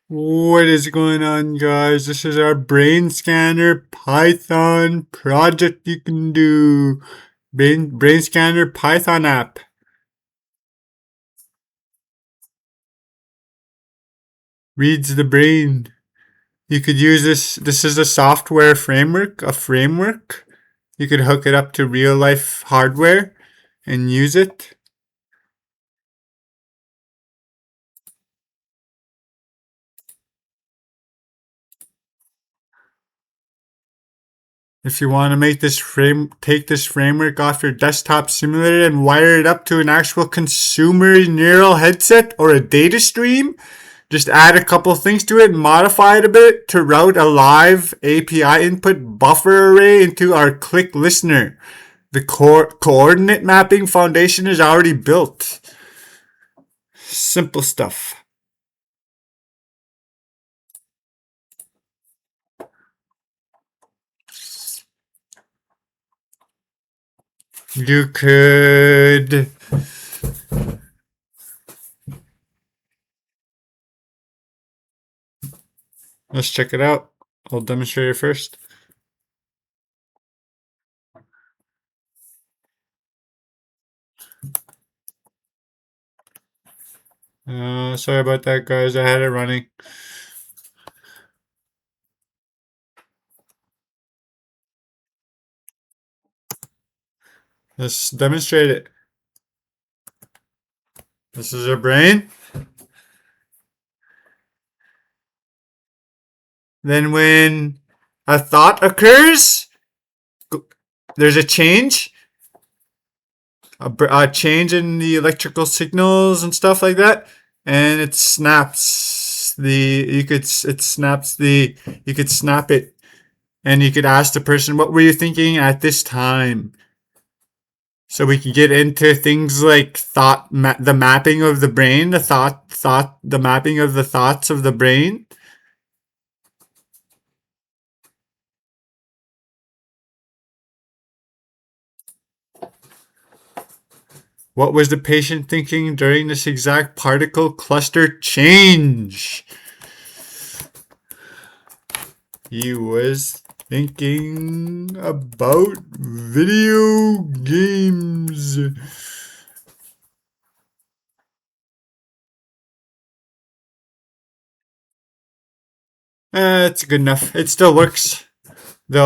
What is going on, guys? This is our brain scanner Python project you can do. Brain scanner Python app. Reads the brain. You could use this. This is a software framework, a framework. You could hook it up to real life hardware and use it. If you want to take this framework off your desktop simulator and wire it up to an actual consumer neural headset or a data stream, just add a couple things to it, modify it a bit to route a live API input buffer array into our click listener. The coordinate mapping foundation is already built. Simple stuff. You could. Let's check it out. I'll demonstrate it first. Sorry about that, guys. I had it running. Let's demonstrate it. This is our brain. Then when a thought occurs, there's a change. A change in the electrical signals and stuff like that, and it snaps the. You could it snaps the. You could snap it, and you could ask the person, "What were you thinking at this time?" So we can get into things like the mapping of the brain, the mapping of the thoughts of the brain. What was the patient thinking during this exact particle cluster change? He was thinking about video games. It's good enough. It still works. The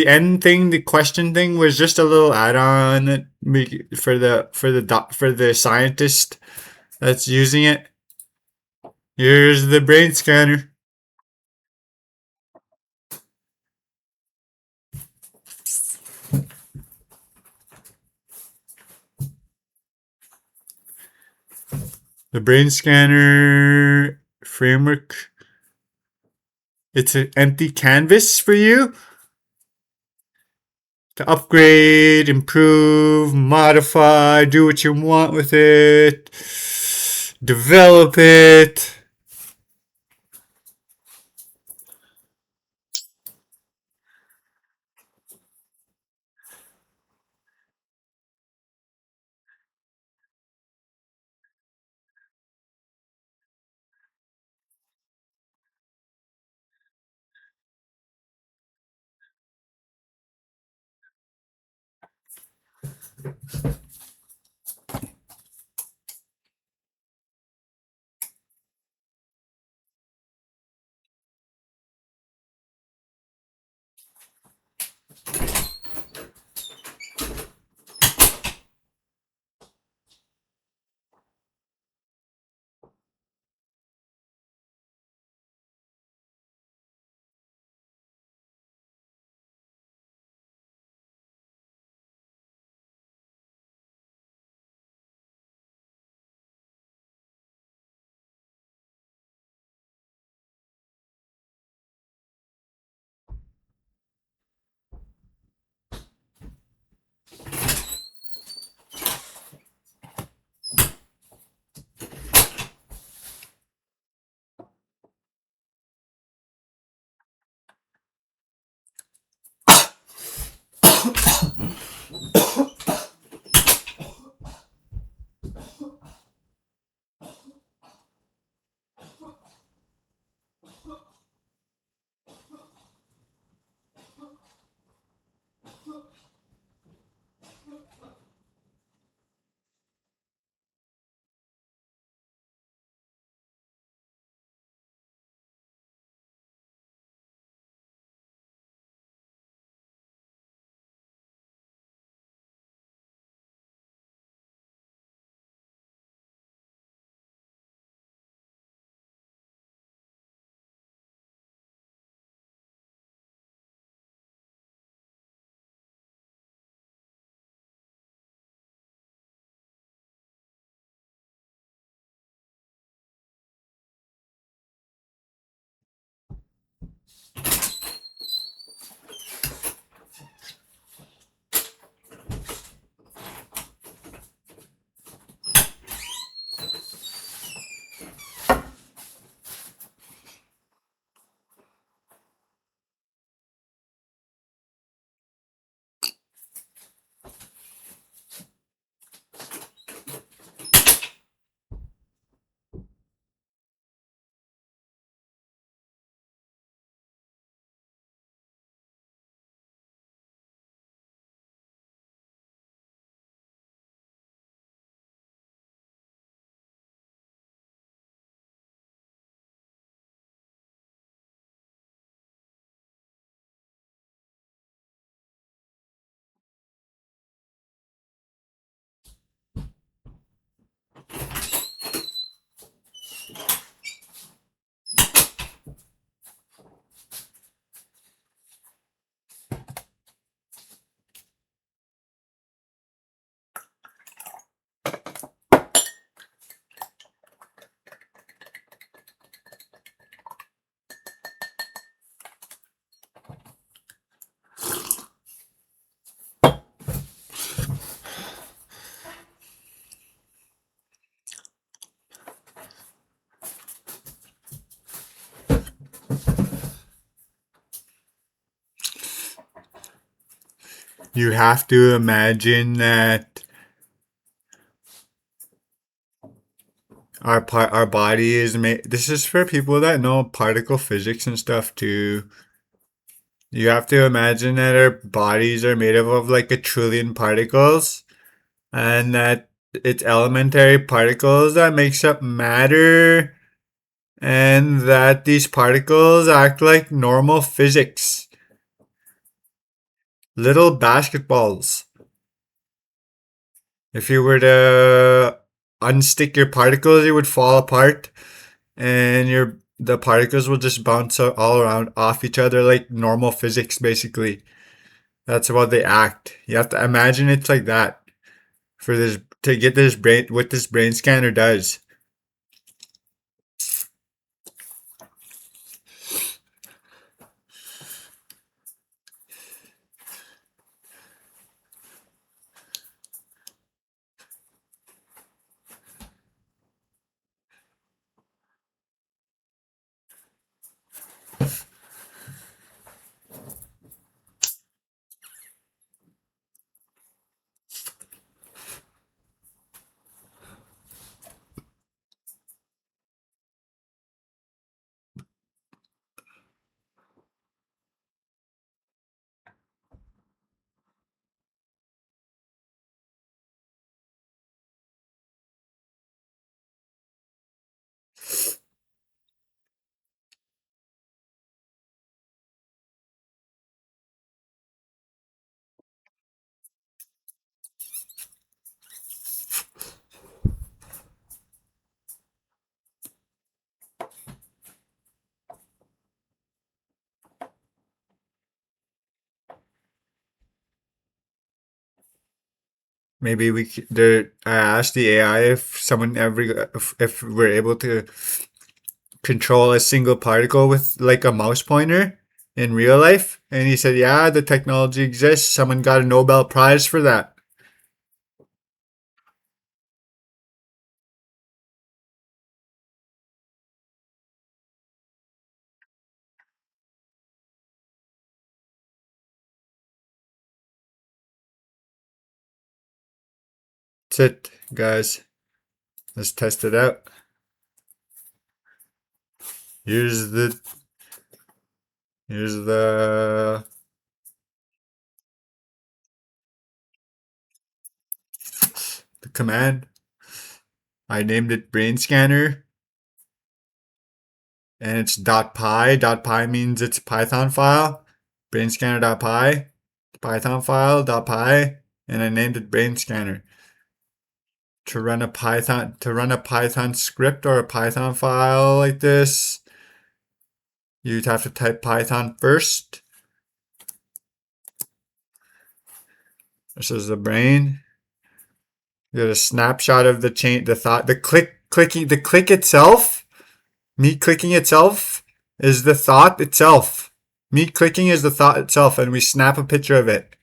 end thing, the question thing was just a little add-on for the scientist that's using it. Here's the brain scanner. The brain scanner framework. It's an empty canvas for you to upgrade, improve, modify, do what you want with it, develop it. You have to imagine that our body is made. This is for people that know particle physics and stuff too. You have to imagine that our bodies are made up of like a trillion particles, and that it's elementary particles that makes up matter, and that these particles act like normal physics. Little basketballs. If you were to unstick your particles, it would fall apart, and your the particles will just bounce all around off each other like normal physics, basically. That's how they act. You have to imagine it's like that for this to get this brain what this brain scanner does. Maybe I asked the AI if someone ever if we're able to control a single particle with like a mouse pointer in real life, and he said, "Yeah, the technology exists. Someone got a Nobel Prize for that." That's it, guys. Let's test it out. Here's the here's the command. I named it brain scanner, and it's .py. .py means it's a Python file. Brainscanner.py, Python file .py, and I named it brain scanner. To run a Python script or a Python file like this, you'd have to type Python first. This is the brain. You get a snapshot of the chain, the thought, the click itself. Me clicking itself is the thought itself. Me clicking is the thought itself, and we snap a picture of it.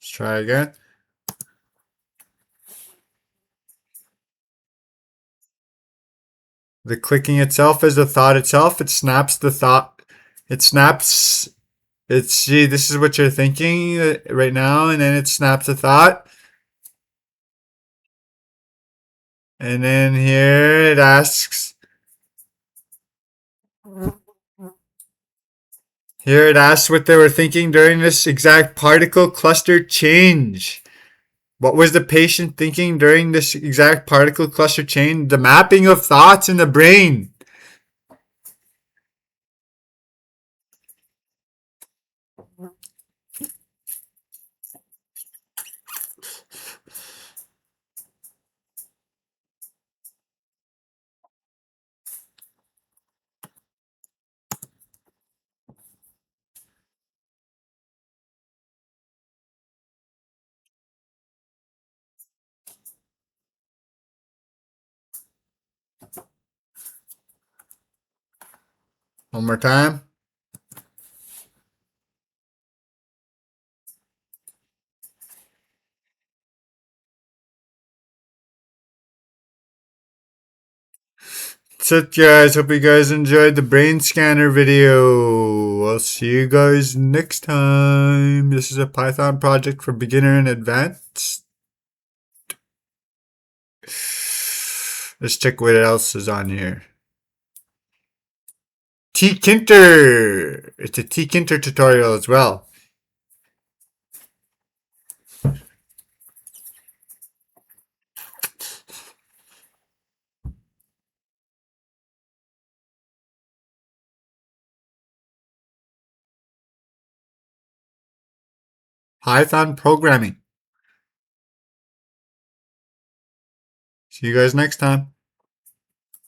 Let's try again. The clicking itself is the thought itself. It snaps the thought. It snaps. It's see. This is what you're thinking right now, and then it snaps the thought. And then here it asks. Here it asks what they were thinking during this exact particle cluster change. What was the patient thinking during this exact particle cluster change? The mapping of thoughts in the brain. One more time. That's it, guys. Hope you guys enjoyed the brain scanner video. I'll see you guys next time. This is a Python project for beginner and advanced. Let's check what else is on here. Tkinter. It's a Tkinter tutorial as well. Python programming. See you guys next time.